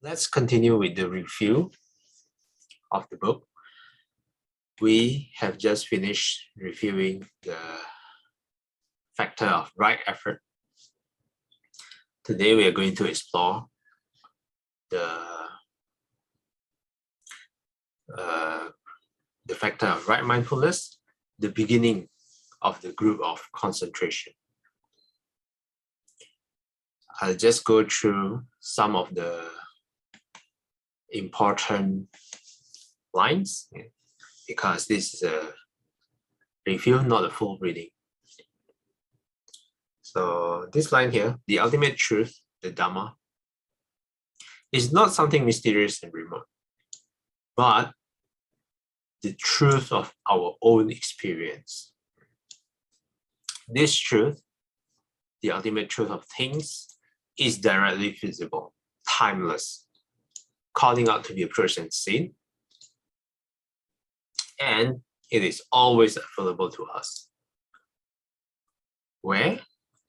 Let's continue with the review of the book. We have just finished reviewing the factor of right effort. Today we are going to explore the factor of right mindfulness, the beginning of the group of concentration. I'll just go through some of the important lines because this is a review, not a full reading. So this line here, the ultimate truth, the Dhamma, is not something mysterious and remote, but the truth of our own experience. This truth, the ultimate truth of things, is directly visible, timeless, calling out to be approached and seen, and it is always available to us. Where?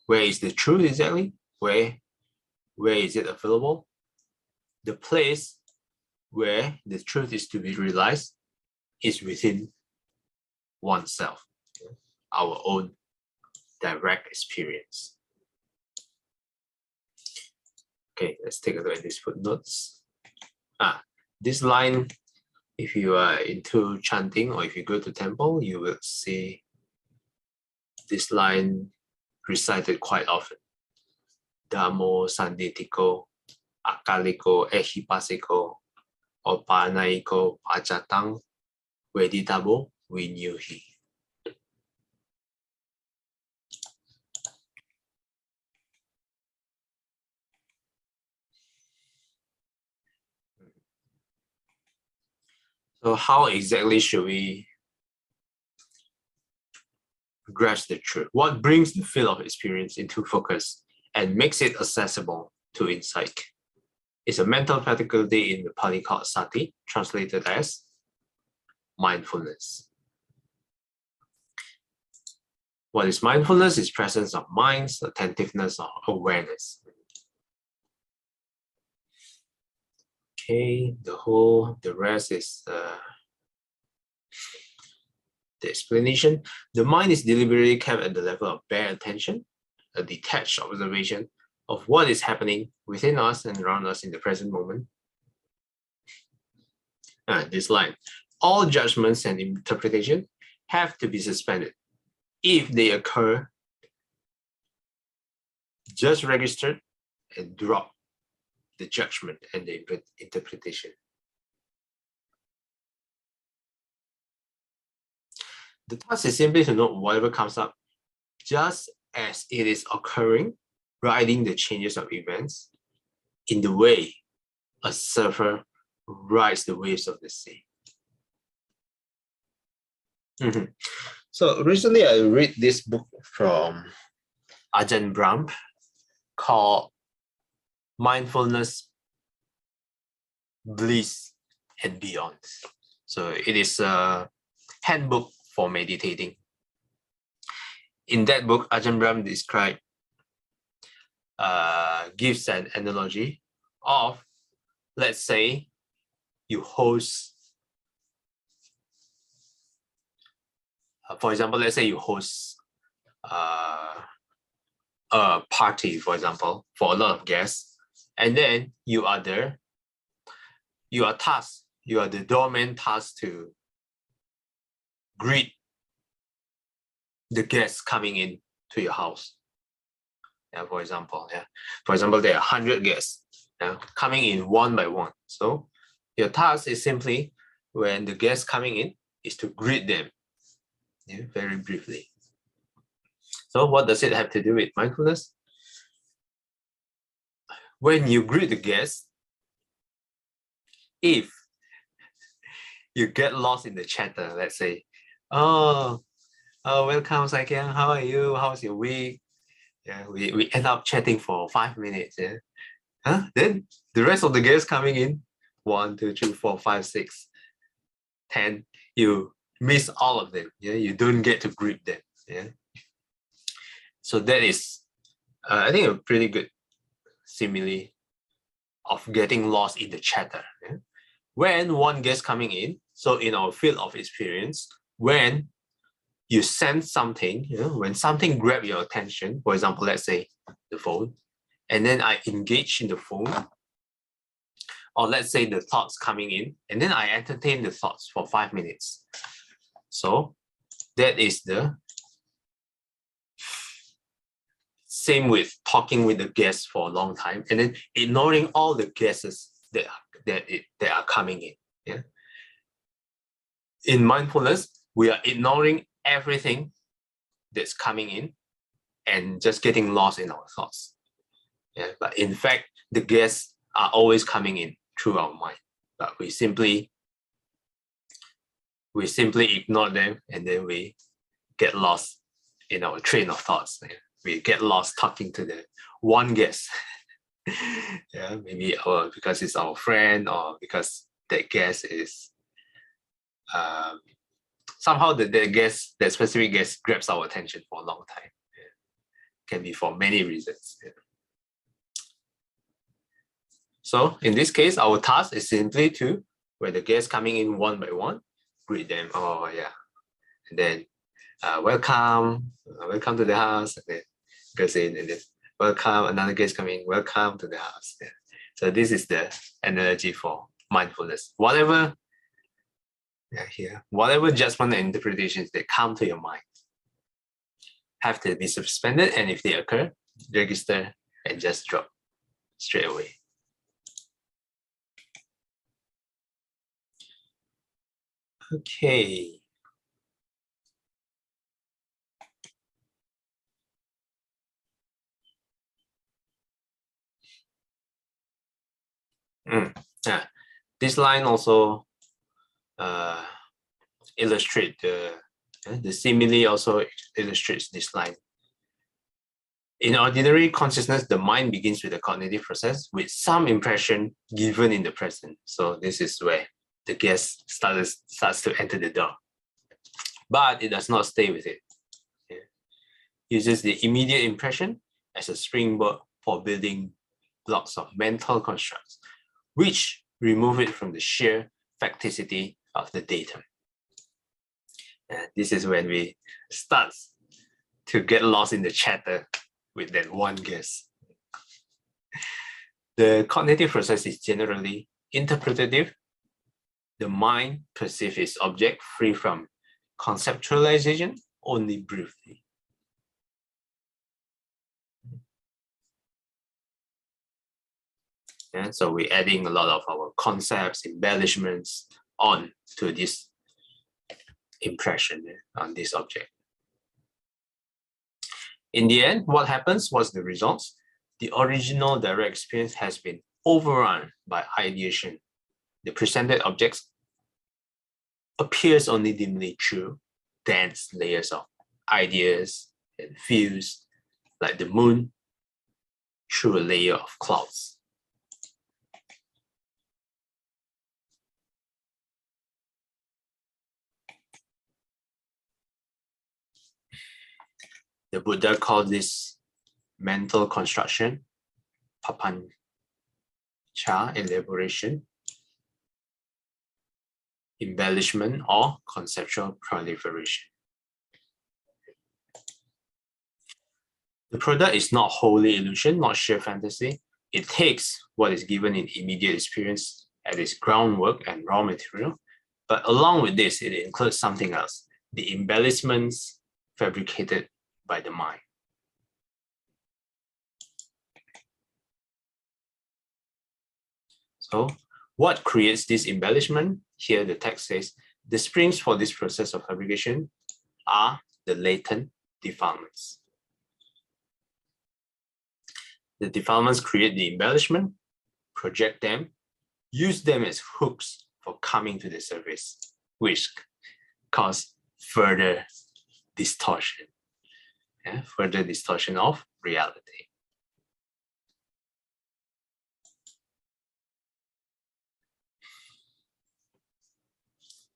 Where is the truth exactly? Where is it available? The place where the truth is to be realized is within oneself, our own direct experience. Okay, let's take a look at these footnotes. This line, if you are into chanting or if you go to temple, you will see this line recited quite often. Dhammo sanditiko, akaliko ehipasiko, opanaiko pacatang, veditabo vinyuhi. So how exactly should we grasp the truth? What brings the field of experience into focus and makes it accessible to insight? It's a mental faculty in the Pali called sati, translated as mindfulness. What is mindfulness? It's presence of minds, attentiveness, or awareness. Okay, the rest is the explanation. The mind is deliberately kept at the level of bare attention, a detached observation of what is happening within us and around us in the present moment. This line, all judgments and interpretation have to be suspended. If they occur, just registered and drop the judgment and the interpretation. The task is simply to note whatever comes up just as it is occurring, riding the changes of events in the way a surfer rides the waves of the sea. So recently I read this book from Ajahn Brahm called Mindfulness, Bliss and Beyond. So it is a handbook for meditating. In that book, Ajahn Brahm describes, gives an analogy of, let's say, you host, for example, let's say you host a party, for example, for a lot of guests, and then you are there, you are tasked, you are the doorman tasked to greet the guests coming in to your house. For example, there are 100 guests coming in one by one. So your task is simply, when the guests coming in, is to greet them very briefly. So what does it have to do with mindfulness? When you greet the guests, if you get lost in the chatter, let's say, oh, welcome, Saikyang, how are you? How's your week? We end up chatting for 5 minutes. Then the rest of the guests coming in, 1, 2, 3, 4, 5, 6, 10, you miss all of them. You don't get to greet them. So that is, I think, a pretty good simile of getting lost in the chatter. Yeah? When one guest coming in, so in our field of experience, when you sense something, when something grabs your attention, for example, let's say the phone, and then I engage in the phone, or let's say the thoughts coming in, and then I entertain the thoughts for 5 minutes. So that is the same with talking with the guests for a long time, and then ignoring all the guesses that are coming in. Yeah. In mindfulness, we are ignoring everything that's coming in and just getting lost in our thoughts. Yeah. But in fact, the guests are always coming in through our mind, but we simply ignore them, and then we get lost in our train of thoughts. We get lost talking to the one guest. Yeah, maybe because it's our friend, or because that guest is somehow that specific guest grabs our attention for a long time. Yeah. Can be for many reasons. Yeah. So in this case, our task is simply to, when the guests coming in one by one, greet them. Oh yeah, and then welcome to the house, and then goes in, and then welcome, another guest coming, welcome to the house. Yeah. So this is the analogy for mindfulness. Whatever judgment and interpretations that come to your mind have to be suspended, and if they occur, register and just drop straight away. Okay. Yeah. This line also illustrate the simile also illustrates this line. In ordinary consciousness, the mind begins with a cognitive process with some impression given in the present. So this is where the guest starts to enter the door. But it does not stay with it. It uses the immediate impression as a springboard for building blocks of mental constructs, which remove it from the sheer facticity of the datum. And this is when we start to get lost in the chatter with that one guess. The cognitive process is generally interpretative. The mind perceives its object free from conceptualization only briefly. Yeah, so we're adding a lot of our concepts, embellishments on to this impression on this object. In the end, what happens? What's the results? The original direct experience has been overrun by ideation. The presented objects appears only dimly through dense layers of ideas and views, like the moon through a layer of clouds. The Buddha called this mental construction papancha, elaboration, embellishment, or conceptual proliferation. The product is not wholly illusion, not sheer fantasy. It takes what is given in immediate experience as its groundwork and raw material, but along with this, it includes something else, the embellishments fabricated by the mind. So what creates this embellishment? Here the text says, the springs for this process of fabrication are the latent defilements. The defilements create the embellishment, project them, use them as hooks for coming to the surface, which cause further distortion, further distortion of reality.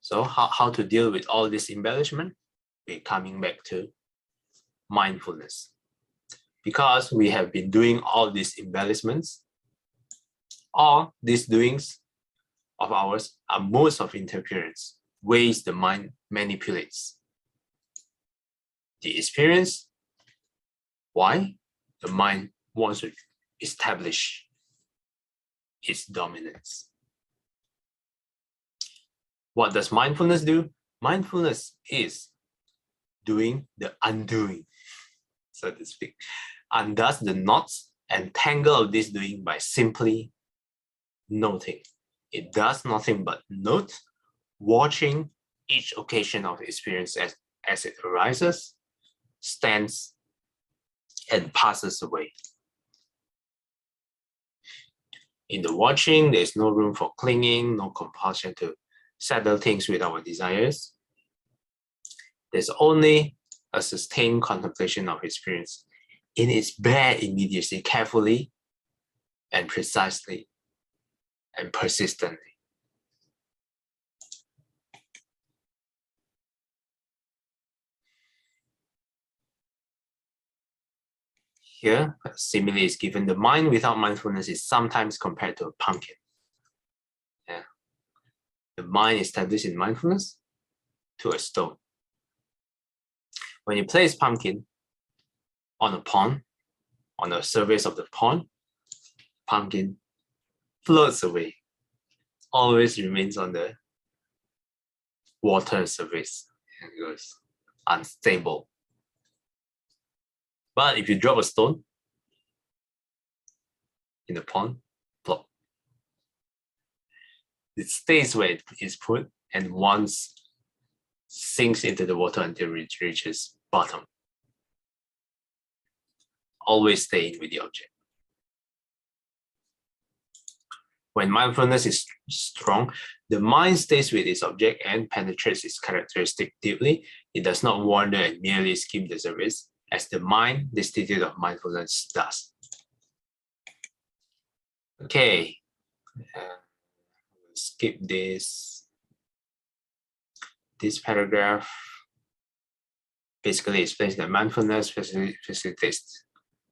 So how to deal with all this embellishment? We're coming back to mindfulness. Because we have been doing all these embellishments, All these doings of ours are modes of interference, ways the mind manipulates the experience. Why? The mind wants to establish its dominance. What does mindfulness do? Mindfulness is doing the undoing, so to speak. Undoes the knots and tangle of this doing by simply noting. It does nothing but note, watching each occasion of experience as it arises, stands, and passes away. In the watching, there's no room for clinging, no compulsion to settle things with our desires. There's only a sustained contemplation of experience in its bare immediacy, carefully and precisely and persistently. Here, a simile is given. The mind without mindfulness is sometimes compared to a pumpkin. Yeah. The mind established in mindfulness to a stone. When you place pumpkin on a pond, on the surface of the pond, pumpkin floats away, always remains on the water surface and goes unstable. But if you drop a stone in the pond, plop, it stays where it is put and once sinks into the water until it reaches bottom. Always staying with the object. When mindfulness is strong, the mind stays with its object and penetrates its characteristic deeply. It does not wander and merely skim the surface, as the mind destitute of mindfulness does. Okay, skip this paragraph. Basically explains that mindfulness facilitates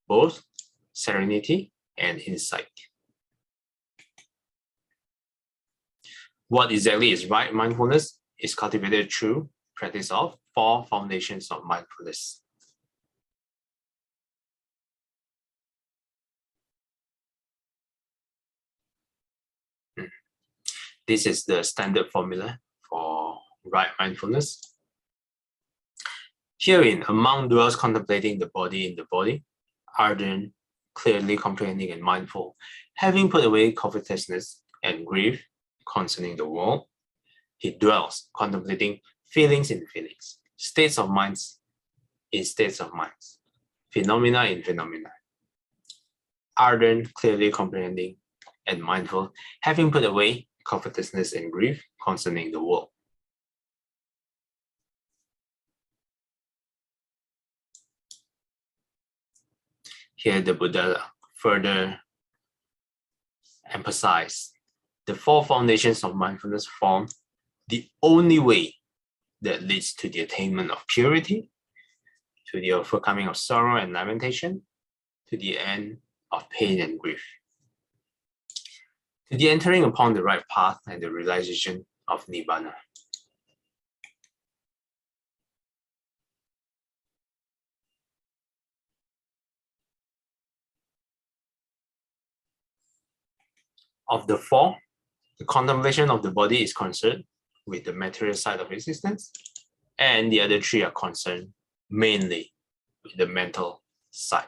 both serenity and insight. What exactly is right mindfulness is cultivated through practice of 4 foundations of mindfulness. This is the standard formula for right mindfulness. Herein, among dwells contemplating the body in the body, ardent, clearly comprehending and mindful, having put away covetousness and grief concerning the world, he dwells contemplating feelings in feelings, states of minds in states of minds, phenomena in phenomena. Ardent, clearly comprehending and mindful, having put away covetousness and grief concerning the world. Here the Buddha further emphasized the 4 foundations of mindfulness form the only way that leads to the attainment of purity, to the overcoming of sorrow and lamentation, to the end of pain and grief, to the entering upon the right path and the realization of Nibbana. Of the 4, the contemplation of the body is concerned with the material side of existence, and the other 3 are concerned mainly with the mental side.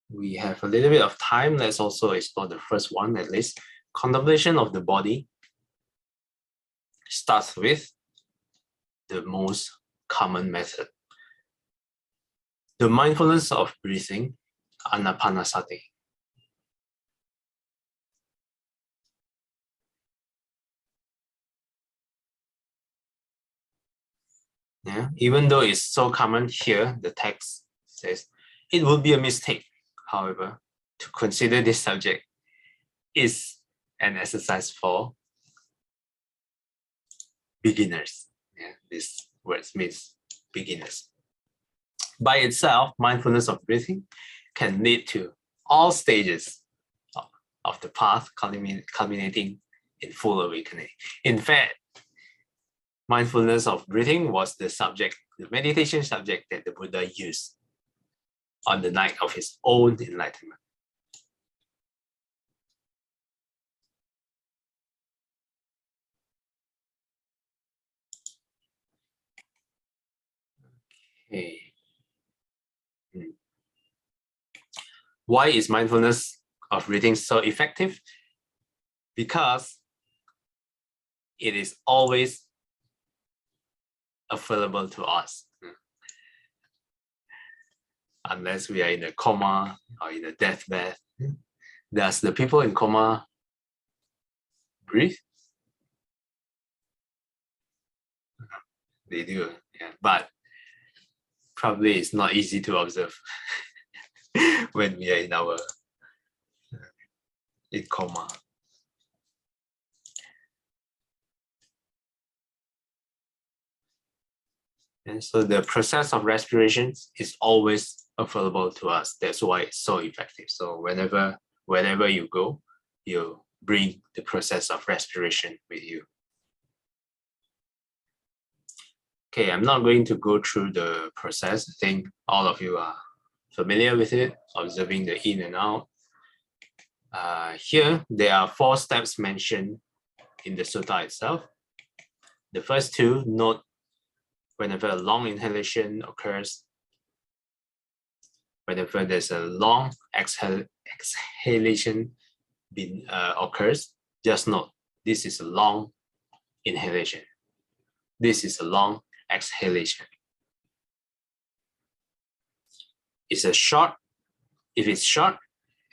We have a little bit of time. Let's also explore the first one at least. Contemplation of the body starts with the most common method. The mindfulness of breathing, anapanasati. Yeah, even though it's so common here, the text says it would be a mistake, however, to consider this subject is an exercise for beginners. Yeah, this word means beginners. By itself, mindfulness of breathing can lead to all stages of the path culminating in full awakening. In fact, mindfulness of breathing was the meditation subject that the Buddha used on the night of his own enlightenment. Okay. Why is mindfulness of breathing so effective? Because it is always available to us. Unless we are in a coma or in a deathbed. Does the people in coma breathe? They do, yeah. But probably it's not easy to observe when we are in coma. And so the process of respiration is always available to us. That's why it's so effective. So wherever you go, you bring the process of respiration with you. Okay, I'm not going to go through the process. I think all of you are familiar with it, observing the in and out. Here, there are 4 steps mentioned in the sutta itself. The first 2, note whenever a long inhalation occurs, whenever there's a long exhalation occurs, just note this is a long inhalation. This is a long exhalation. It's a short, if it's short,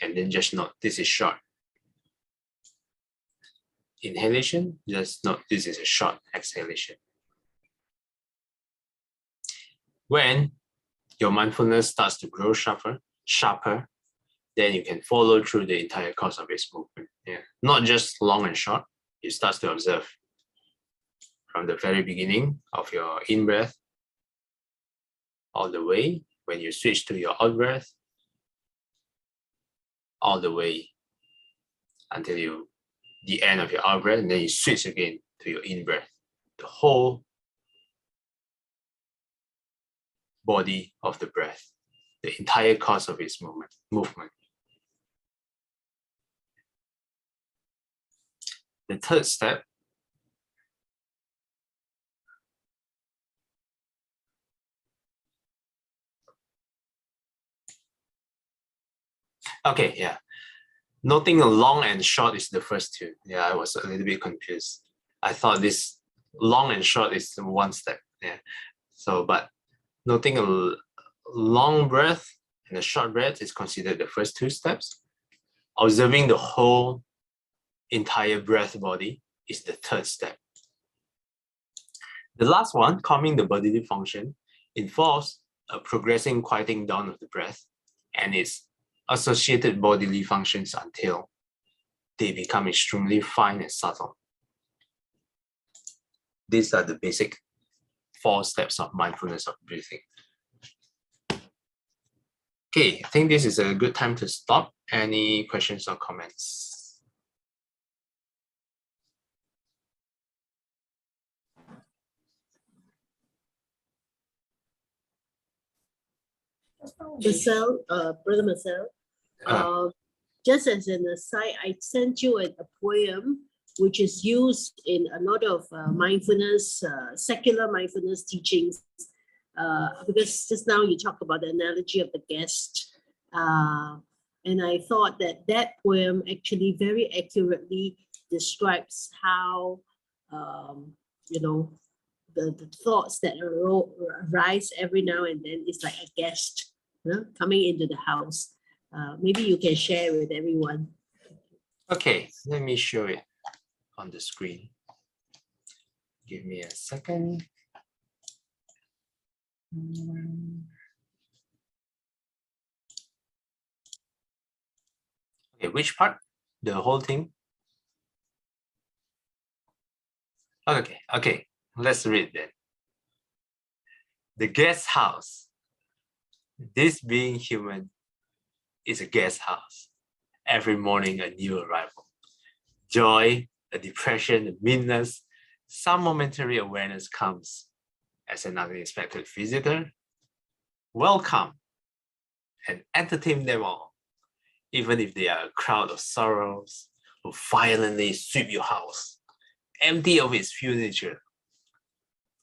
and then just note this is short. Inhalation, just note this is a short exhalation. When your mindfulness starts to grow sharper, then you can follow through the entire course of its movement. Yeah. Not just long and short, you start to observe from the very beginning of your in-breath, all the way when you switch to your out-breath, all the way until the end of your out-breath, and then you switch again to your in-breath. The whole body of the breath, the entire course of its movement. The third step okay, yeah. Noting a long and short is the first 2. Yeah, I was a little bit confused. I thought this long and short is 1 step. Yeah. So, but noting a long breath and a short breath is considered the first 2 steps. Observing the whole entire breath body is the third step. The last one, calming the bodily function, involves a progressing quieting down of the breath and its associated bodily functions until they become extremely fine and subtle. These are the basic 4 steps of mindfulness of breathing. Okay, I think this is a good time to stop. Any questions or comments? Marcel, Brother Marcel, just as an aside, I sent you a poem which is used in a lot of mindfulness, secular mindfulness teachings, because just now you talk about the analogy of the guest. And I thought that poem actually very accurately describes how, the thoughts that arise every now and then is like a guest coming into the house. Maybe you can share with everyone. Okay, let me show it on the screen. Give me a second. Okay, which part? The whole thing? Okay, let's read then. The guest house. This being human is a guest house. Every morning, a new arrival. Joy, a depression, a meanness, some momentary awareness comes as an unexpected visitor. Welcome and entertain them all, even if they are a crowd of sorrows who violently sweep your house, empty of its furniture.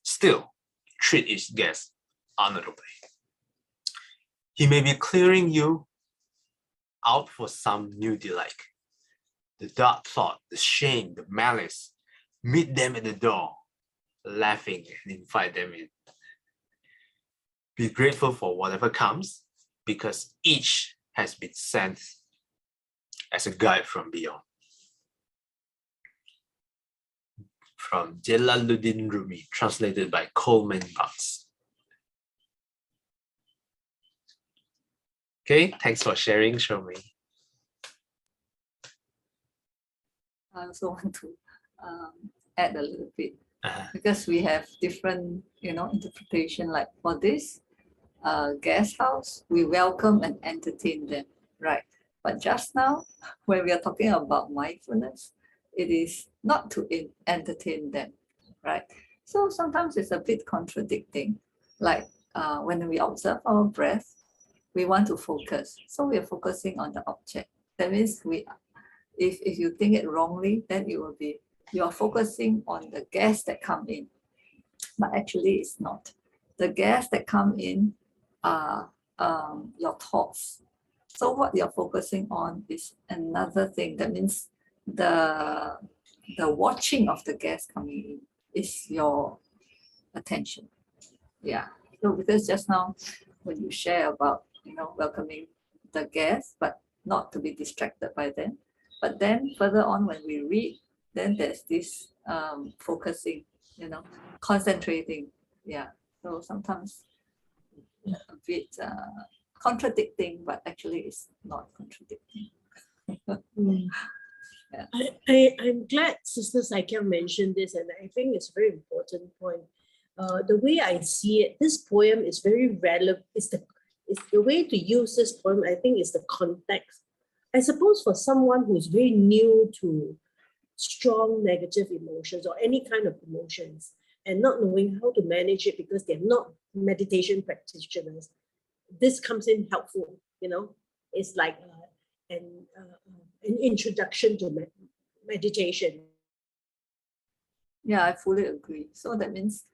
Still, treat each guest honorably. He may be clearing you out for some new delight. The dark thought, the shame, the malice, meet them at the door, laughing and invite them in. Be grateful for whatever comes, because each has been sent as a guide from beyond. From Jalaluddin Rumi, translated by Coleman Bucks. Okay, thanks for sharing, Shomi. I also want to add a little bit, because we have different, interpretation. Like for this guest house, we welcome and entertain them, right? But just now, when we are talking about mindfulness, it is not to entertain them, right? So sometimes it's a bit contradicting. Like when we observe our breath, we want to focus. So we are focusing on the object. That means if you think it wrongly, then it will be you are focusing on the guests that come in. But actually it's not. The guests that come in are your thoughts. So what you're focusing on is another thing. That means the watching of the guests coming in is your attention. Yeah. So because just now when you share about welcoming the guests, but not to be distracted by them. But then further on when we read, then there's this focusing, concentrating. Yeah. So sometimes a bit contradicting, but actually it's not contradicting. Yeah. I'm glad Sister Saikia mentioned this, and I think it's a very important point. The way I see it, this poem is very relevant. It's the way to use this poem, I think, is the context. I suppose for someone who's very new to strong negative emotions or any kind of emotions and not knowing how to manage it because they're not meditation practitioners, this comes in helpful, It's like an introduction to meditation. Yeah, I fully agree. So that means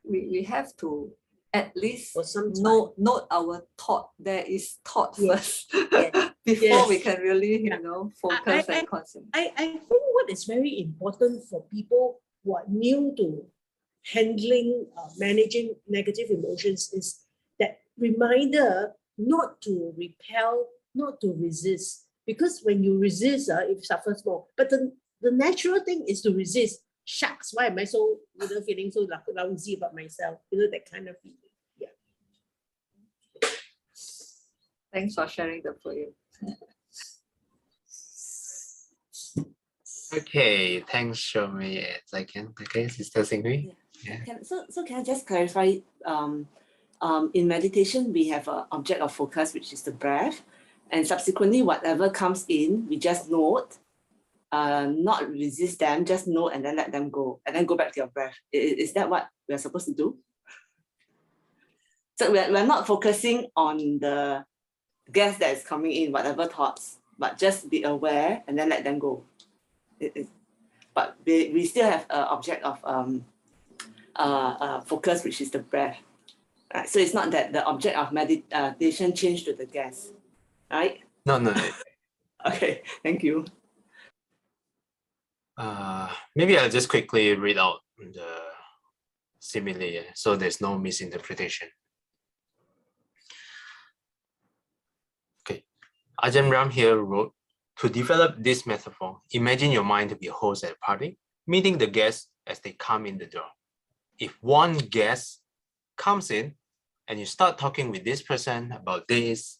we have to at least For some time. note our thought. There is thought Yes. first Yes. before Yes. we can really, focus and concentrate. I think what is very important for people who are new to handling, managing negative emotions is that reminder not to repel, not to resist. Because when you resist, it suffers more. But the natural thing is to resist. Shucks, why am I so feeling so lousy about myself? That kind of feeling. Yeah. Thanks for sharing the poem. Okay, thanks, Shomi. Okay, Sister Singhui. Yeah. So can I just clarify? In meditation, we have an object of focus, which is the breath, and subsequently, whatever comes in, we just note, not resist them, just note and then let them go, and then go back to your breath. Is that what we're supposed to do? So we're not focusing on the guest that is coming in, whatever thoughts, but just be aware and then let them go. But we still have an object of focus, which is the breath. Right? So it's not that the object of meditation changed to the guest, right? No. Okay, thank you. Maybe I'll just quickly read out the simile so there's no misinterpretation. Okay, Ajahn Ram here wrote, to develop this metaphor, imagine your mind to be a host at a party, meeting the guests as they come in the door. If one guest comes in and you start talking with this person about this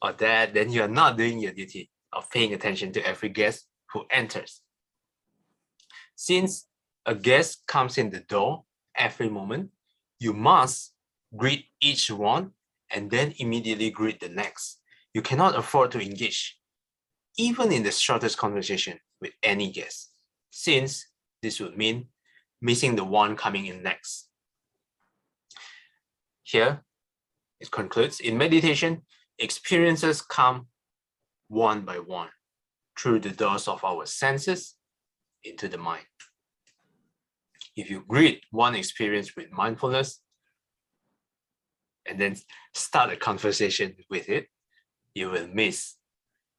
or that, then you are not doing your duty of paying attention to every guest who enters. Since a guest comes in the door every moment, you must greet each one and then immediately greet the next. You cannot afford to engage, even in the shortest conversation, with any guest, since this would mean missing the one coming in next. Here, it concludes, in meditation, experiences come one by one through the doors of our senses into the mind. If you greet one experience with mindfulness and then start a conversation with it, you will miss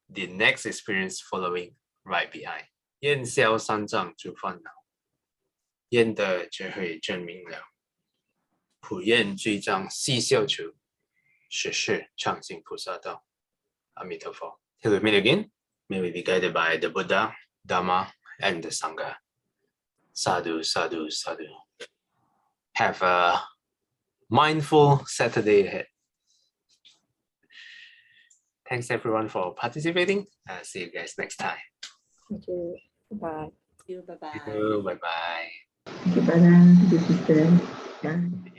the next experience following right behind. 烟消三障诸烦恼，烟得就会证明了。普愿罪障悉消除，时时常行菩萨道。阿弥陀佛。Till we meet again, may we be guided by the Buddha, Dhamma, and the Sangha. Sadhu, sadhu, sadhu. Have a mindful Saturday ahead. Thanks everyone for participating. See you guys next time. Thank you. Bye. Thank you. Bye-bye. Bye bye. Thank you, brother. Thank you, sister. Bye.